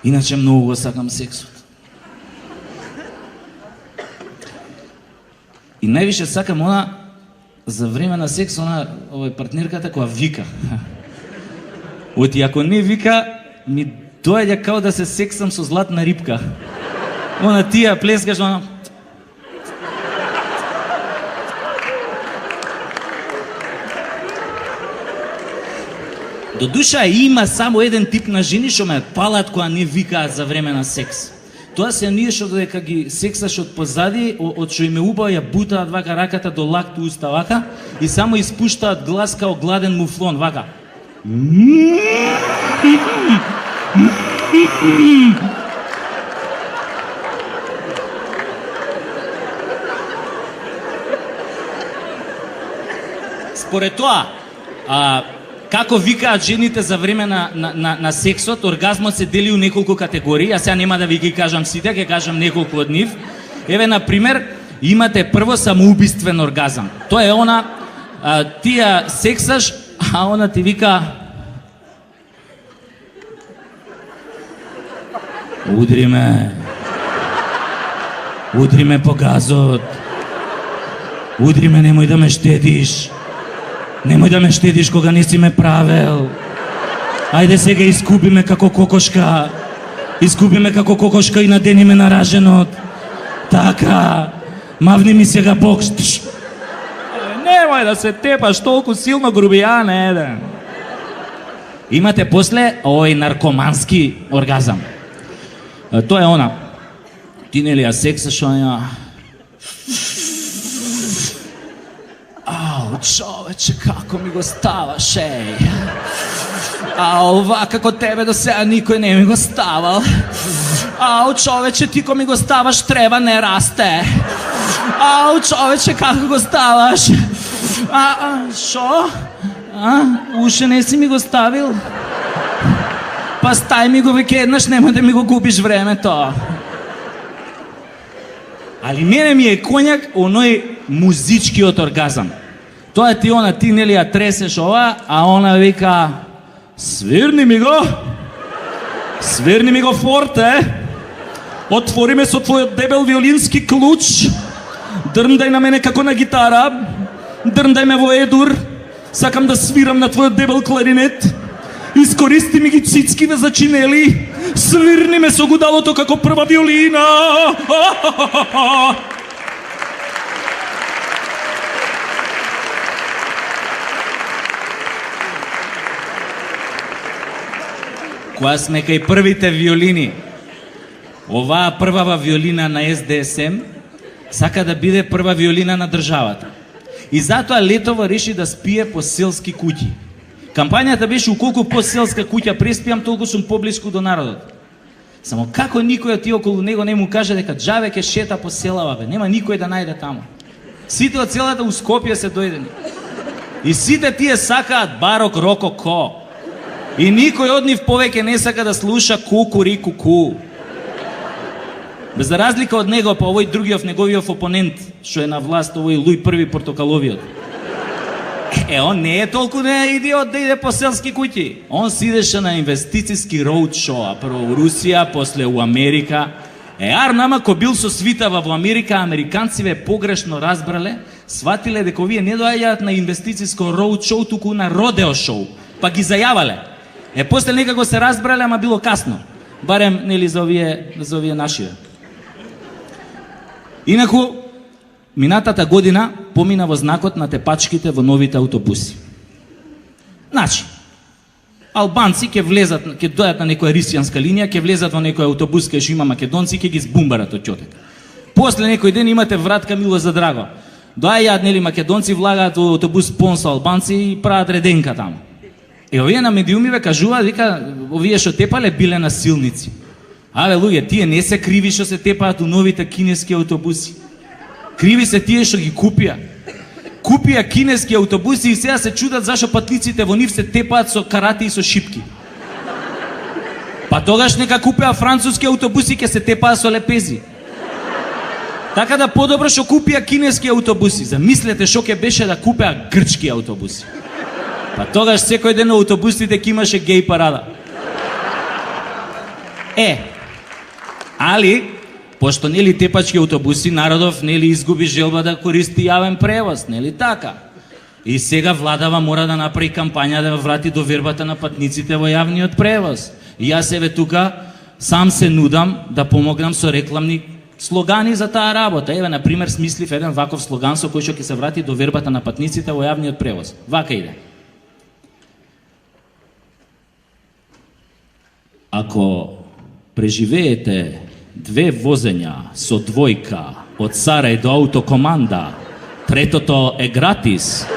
Иначе многу го сакам сексот. И највише сакам она за време на секс, она партнерката која вика. Оти ако не вика, ми доаѓа као да се сексам со златна рибка. Она ти ја плескаш, она... До душа има само еден тип на жени што ме палат која не викаат за време на секс. Тоа се ние што додека ги сексаш од позади, од што им е убаво ја бутаат вака раката до лакту уста вака и само испуштаат глас као гладен муфлон вака. Според тоа, како викаат жените за време на сексот, оргазмот се дели у неколку категории, а сега нема да ви ги кажам сите, ќе кажам неколку од нив. Еве, например, имате прво самоубиствен оргазам. Тоа е она, ти ја сексаш, а она ти вика... Удри ме по газот, удри ме, немој да ме штедиш. Немој да ме штедиш кога не си ме правел. Ајде сега искуби ме како кокошка. Искуби ме како кокошка и надени ме на раженот. Така. Мавни ми сега бок. Немој да се тепаш толку силно, грубијан еден. Имате после овој наркомански оргазам. Тоа е она. Ти нели ја сексаш, она... Ау, човече, како ми го ставаш, еј. Ау, вака тебе до сега никој не ми го ставал. Ау, човече, ти ко ми го ставаш, треба не расте. Ау, човече, како го ставаш? Шо? Уште не си ми го ставил? Па стај ми го веќе еднаш, немој да ми го губиш времето. Али мене ми е коњак оној музичкиот оргазам. Тоа ти она, ти нели ја тресеш ова, а она вика: свирни ми го форте, отвори ме со твојот дебел виолински клуч, дрндај на мене како на гитара, дрндај ме во едур, сакам да свирам на твојот дебел кларинет, искористи ми ги цицкиве за чинели, свирни ме со гудалото како прва виолина. Која сме кај првите виолини, оваа првава виолина на СДСМ сака да биде прва виолина на државата. И затоа летово реши да спие по селски куќи. Кампањата беше: колку по селска куќа преспиам, толку сум поблиску до народот. Само како никој од тие околу него не му каже дека џаве ке шета по селава, бе, нема никој да најде таму. Сите од целата у Скопје се дојдени. И сите тие сакаат барок рококо. И никој од нив повеќе не сака да слуша кукурику. Без разлика од него, па овој другиот неговиот опонент, што е на власт, овој Луј први Портокаловиот. Он не е толку не идиот да иде по селски куќи. Он си идеше на инвестицијски роудшоу, прво у Русија, после у Америка. Нама ко бил со свитава во Америка, американциве погрешно разбрале, сватиле дека овие не доаѓаат на инвестицијско роудшоу, туку на родео шоу, па ги зајавале. После некако се разбрале, ама било касно. Барем, нели, за овие нашиве. Инаку, минатата година помина во знакот на тепачките во новите аутобуси. Значи, албанци ќе влезат, ќе дојат на некоја рисијанска линија, ќе влезат во некој аутобус кај што има македонци, ќе ги збумбарат од ќотек. После некој ден имате вратка Мило за драго. Доаѓаат, нели, македонци, влагаат во аутобус пон со албанци и прават реденка таму. Овие на медиумиве кажуваат, вика, овие што тепале биле насилници. Абе, луѓе, тие не се криви што се тепаат у новите кинески аутобуси. Криви се тие што ги купија. Купија кинески аутобуси и сега се чудат зашо патниците во нив се тепаат со карати и со шипки. Па тогаш нека купеа француски аутобуси, ќе се тепаат со лепези. Така да подобро што купија кинески аутобуси. Замислете што ќе беше да купеа грчки аутобуси. Па тогаш секој ден на аутобусите ќе имаше геј парада. Али, пошто нели тепачки автобуси, народов нели изгуби желба да користи јавен превоз, нели така? И сега владава мора да направи кампања да врати довербата на патниците во јавниот превоз. И јас еве тука сам се нудам да помогнам со рекламни слогани за таа работа. Еве, на пример, смислив еден ваков слоган со кој што ќе се врати довербата на патниците во јавниот превоз. Вака иде. Ако преживеете 2 возења со двојка од Сарај до Аутокоманда, третото е гратис.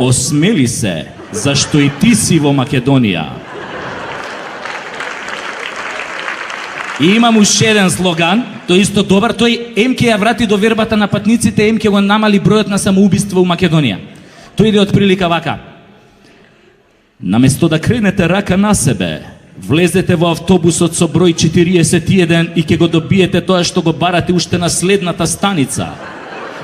Осмели се, зашто и ти си во Македонија. И имам уште еден слоган, тој исто добар, тој ем ќе ја врати довербата на патниците, ем ќе го намали бројот на самоубиства у Македонија. Тој иде од прилика вака. Наместо да кренете рака на себе, влезете во автобусот со број 41 и ќе го добиете тоа што го барате уште на следната станица.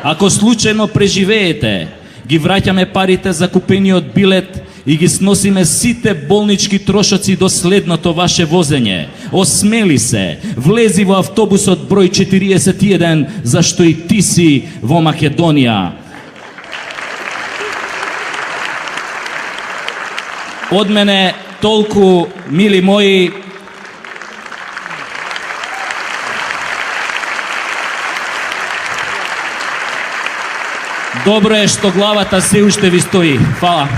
Ако случајно преживеете, ги враќаме парите за купениот билет и ги сносиме сите болнички трошоци до следното ваше возење. Осмели се, влези во автобусот број 41, зашто и ти си во Македонија. Од мене толку, мили мои. Добро е што главата се уште ви стои. Фала.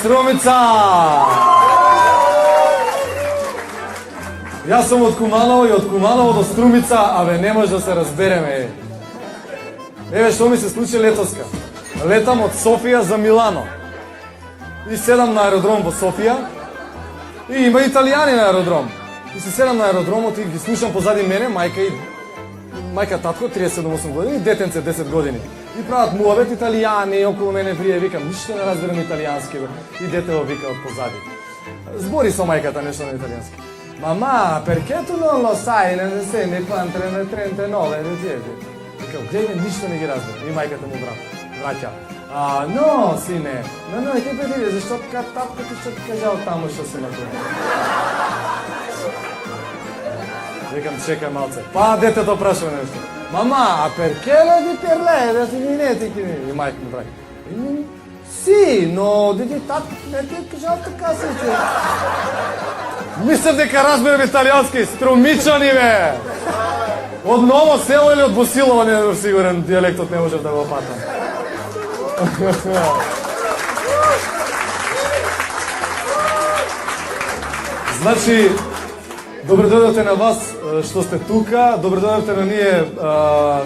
Струмица! Јас сум од Куманово и од Куманово до Струмица, абе не може да се разбереме. Еве што ми се случи летоска. Летам од Софија за Милано. И седам на аеродром во Софија. И има италијани на аеродром. И се седам на аеродромот и ги слушам позади мене мајка татко 37-8 години и детенце 10 години. И прават муавет италијани околу мене врие, викам ништо не разберам италијански и детево вика од позади. Збори со мајката нешто на италијански. Mamma, perché tu non lo sai, ne insegni quanto ne 39, ne siete? Викам, гледај, ништо не ги разберам. И мајката му враќа. No, sine, no, che per dire, zашто татко ти што ти кажал таму што си направил? Викам, чекај малце. Па детето прашува нешто. Mamma, perché lo di per lei, da dimentichi? И мајка му враќа. Sì, no, диди татко, не ти кажал така се. Мислев дека разберам италијански, струмичани бе! Од Ново село или од Босилово, не съм сигурен, диалектот не можев да го опатам. Значи, добре дојдовте на вас што сте тука, добре дојдовте на ние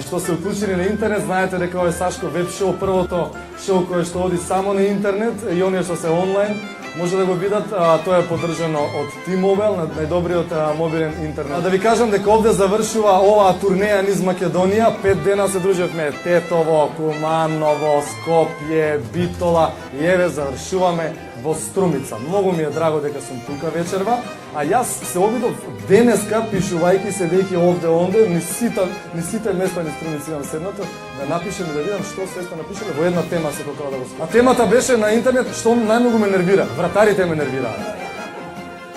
што се уклучени на интернет. Знаете дека ова е Сашко веб шоу, првото шоу кое што оди само на интернет и оние што се онлайн може да го видат. Тоа е поддржано од T-Mobile, најдобриот мобилен интернет. Да ви кажам дека овде завршува оваа турнеја низ Македонија. 5 дена се дружевме Тетово, Куманово, Скопје, Битола и еве завршуваме во Струмица. Многу ми е драго дека сум тука вечерва, а јас се обидов денеска пишувајќи седејќи овде онде, ни сите места ни Струмица имам седнато, да напишем и да видам што се сте напишале во една тема се тоа да го. А темата беше на интернет што најмногу ме нервира. Вратарите ме нервираат.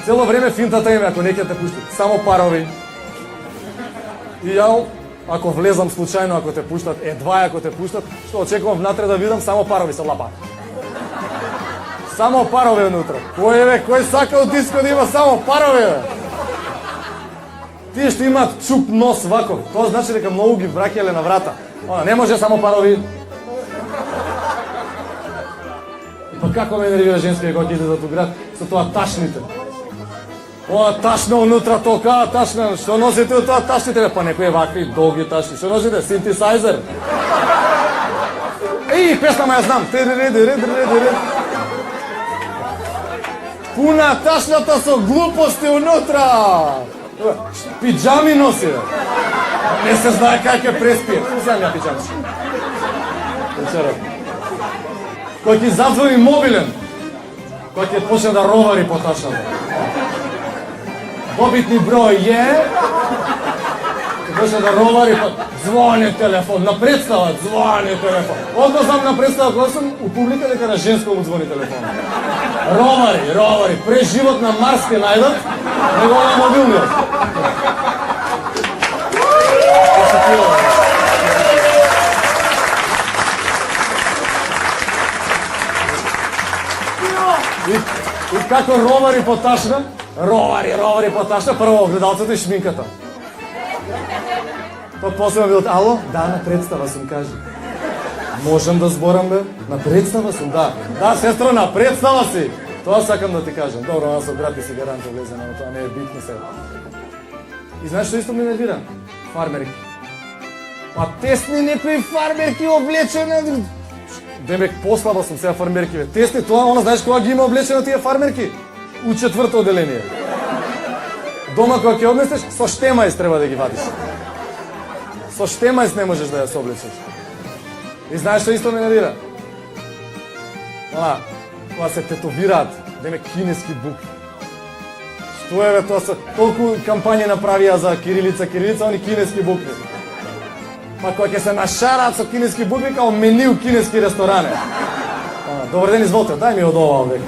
Цело време финтата им ако неќе те пуштат само парови. И ја ако влезам случајно, ако те пуштат, едва ако те пуштат, што очекувам внатре да видам само парови се лапаат. Само парове внутре. Кој сака од диско да има само парове? Тие што имаат чуп нос вако, тоа значи дека многу ги враќале на врата. Не може само парови. Па како ме нервира женска кога иде за тој град со тоа ташните. Ташно внутра тока, ташно. Што носите од тоа ташните? Па некои вакви долги ташни. Што носите? Синтесайзер. Песнама ја знам. Пуна ташната со глупости унутра. Пиджами носи. Не се знае как ќе преспие. Сеам ја пиджами. Кој ќе зазвони мобилен, кој ќе почне да ровари по ташната. Добитни број е, ќе почне да ровари по... Звони телефон, на представа звони телефон. Одно знам на представа кога сум у публика дека на женско му звони телефон. Ровари, през живот на Марс ќе најдат, него на мобилниот. И како ровари по ташна, ровари по ташна, прво огледалцето и шминката. Па после ме бидат, ало, да, на представа сум, кажи. Можам да зборам, бе? На представа сум, да. Да, сестро, на представа си. Тоа сакам да ти кажам. Добро, нас обрати си гаранта влезена, но тоа не е битно сега. И знаеш што исто ме нервира? Фармерки. Па тесни некои фармерки облечени. Демек, послаба сум сега фармерки, бе. Тесни, тоа, она знаеш кога ги има облечени тие фармерки? У 4-то оделение. Дома кога ќе однесеш, со штемајс треба да ги вадиш. Со штемајс не можеш да ја се облечеш. И знаеш што исто ме нервира? Кога се тетовираат, демек кинески букви. Што е, бе, тоа се толку кампањи направија за кирилица, они кинески букви. Па кога ќе се нашараат со кинески букви, као меню кинески ресторане. Добар ден, изволте, дај ми од ова овдека.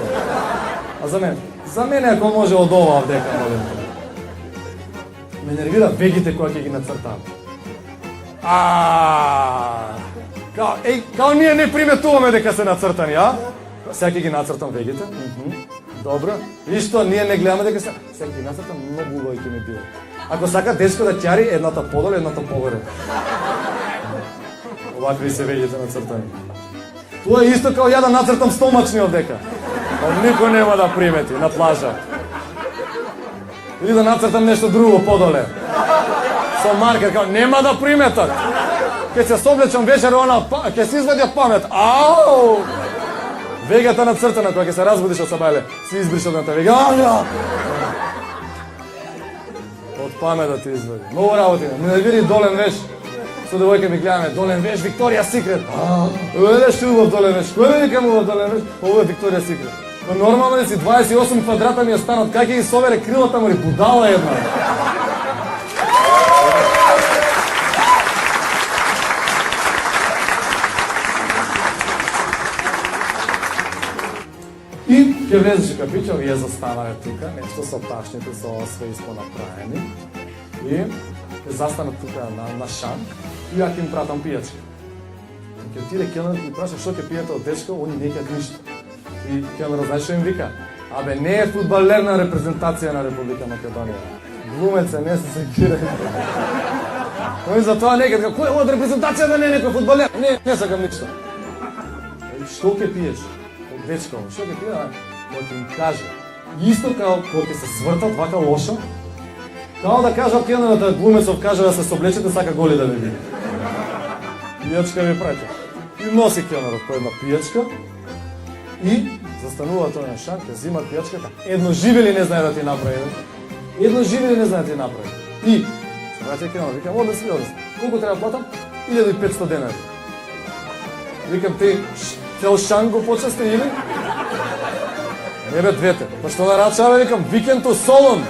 А за мене? За мене ако може од ова овдека, молим. Ме нервира вегите која ќе ги нацртаат. Као ние не приметуваме дека се нацртани, а? Сега ќе ги нацртам вегите. Добро. И што, ние не гледаме дека се... Сега ги нацртам, многу убави ќе ми биде. Ако сака дечко да ќари, едната подоле, едната погоре. Овакви се вегите нацртани. Тоа е исто као ја да нацртам стомачни овдека. Никој нема да примети на плажа. Или да нацртам нешто друго подоле. Со маркер, као, нема да приметат. Ке се соблечам вечер, ке се извадија памет. Ау! Вегата нацртана, кога ќе се разбудиш од сабајле, си избриш одната вега. Аја! Од памет да ти извади. Многу работи. Не види Долен Веш. Со девојка ми гледаме, Долен Веш, Викторија Секрет. Еле што убав Долен Веш. Кој викам убав Долен Веш? Ово е Викторија Секрет. Но нормално ли си 28 квадрата ми е станот, как ќе ги совере крилата му, будала една. И ќе влезеш в кафичо, вие застанале тука, нешто со ташните, со све испонаправени. И ќе застанат тука на шанк и ја ќе им пратам пијачки. Ќе отиде келнерот и праша што ќе пиете од дечко, они не ќе ништо. И келнерот знаеш што им вика? Абе, не е фудбалер на репрезентација на Република Македонија. Глумец е, не се секира. Они за тоа некад, кој од репрезентација да не е некој фудбалер? Не сакам ништо. Што ќе пиеш? Од дечко, што ќе пие? Кој ќе им каже. Исто као кој ќе се свртат вака лошо, као да кажа келнерот да глумецов каже да се соблечете, сака голи да ви види. Пијачка ви праќа. И носи келнерот по една пијачка и застанува тој на шанк, ја зима пијачката. Едно живели не знае да ти направи. Едно живели не знае да ти направи. И се враќа келнерот, викам, одесли. Колку треба да платам? 1500 денари. Викам, ти цел шанк го почасти или? Не бе, двете. Па што нарачава, викам, викенто Солон.